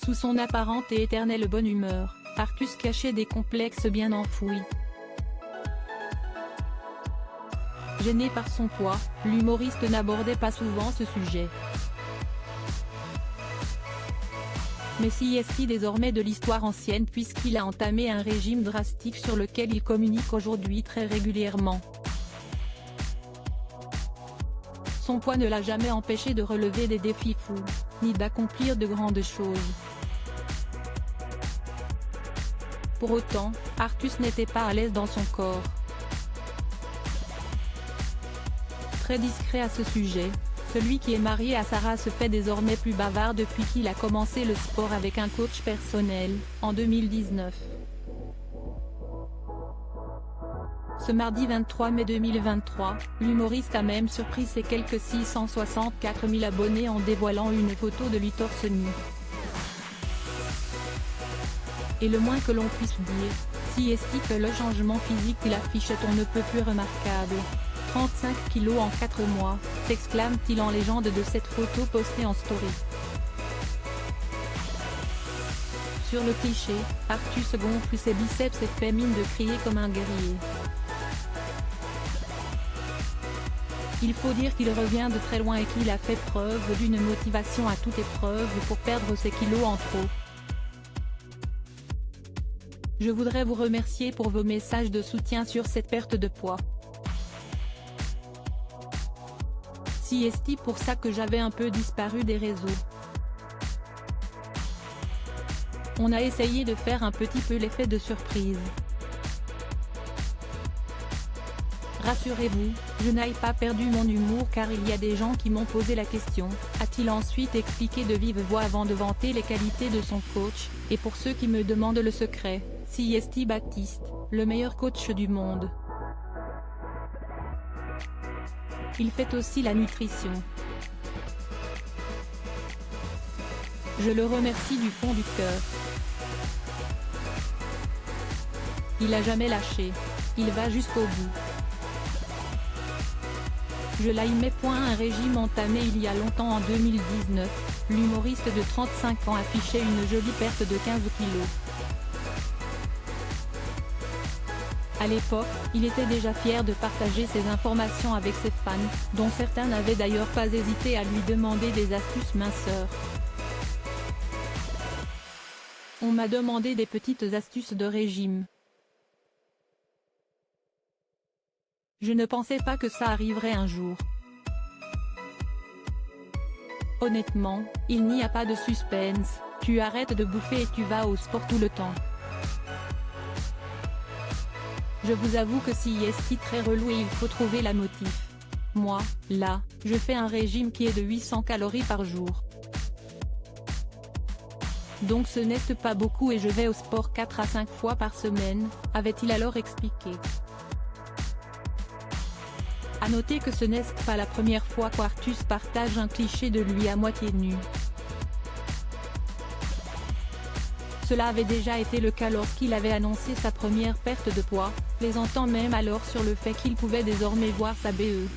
Sous son apparente et éternelle bonne humeur, Artus cachait des complexes bien enfouis. Gêné par son poids, l'humoriste n'abordait pas souvent ce sujet. Mais s'y est-il désormais de l'histoire ancienne puisqu'il a entamé un régime drastique sur lequel il communique aujourd'hui très régulièrement. Son poids ne l'a jamais empêché de relever des défis fous, ni d'accomplir de grandes choses. Pour autant, Artus n'était pas à l'aise dans son corps. Très discret à ce sujet, celui qui est marié à Sarah se fait désormais plus bavard depuis qu'il a commencé le sport avec un coach personnel, en 2019. Ce mardi 23 mai 2023, l'humoriste a même surpris ses quelques 664 000 abonnés en dévoilant une photo de lui torse nu. Et le moins que l'on puisse dire, si est-il que le changement physique qu'il affiche est on ne peut plus remarquable. 35 kilos en 4 mois, s'exclame-t-il en légende de cette photo postée en story. Sur le cliché, Artus gonfle ses biceps et fait mine de crier comme un guerrier. Il faut dire qu'il revient de très loin et qu'il a fait preuve d'une motivation à toute épreuve pour perdre ses kilos en trop. Je voudrais vous remercier pour vos messages de soutien sur cette perte de poids. Si est-il pour ça que j'avais un peu disparu des réseaux. On a essayé de faire un petit peu l'effet de surprise. Rassurez-vous, je n'ai pas perdu mon humour car il y a des gens qui m'ont posé la question, a-t-il ensuite expliqué de vive voix avant de vanter les qualités de son coach, et pour ceux qui me demandent le secret, si est Baptiste, le meilleur coach du monde. Il fait aussi la nutrition. Je le remercie du fond du cœur. Il a jamais lâché. Il va jusqu'au bout. Je l'aimais. Un régime entamé il y a longtemps en 2019, l'humoriste de 35 ans affichait une jolie perte de 15 kilos. À l'époque, il était déjà fier de partager ces informations avec ses fans, dont certains n'avaient d'ailleurs pas hésité à lui demander des astuces minceur. On m'a demandé des petites astuces de régime. Je ne pensais pas que ça arriverait un jour. Honnêtement, il n'y a pas de suspense, tu arrêtes de bouffer et tu vas au sport tout le temps. Je vous avoue que si est très relou et il faut trouver la motif. Moi, là, je fais un régime qui est de 800 calories par jour. Donc ce n'est pas beaucoup et je vais au sport 4 à 5 fois par semaine, avait-il alors expliqué. A noter que ce n'est pas la première fois qu'Artus partage un cliché de lui à moitié nu. Cela avait déjà été le cas lorsqu'il avait annoncé sa première perte de poids, plaisantant même alors sur le fait qu'il pouvait désormais voir sa BE.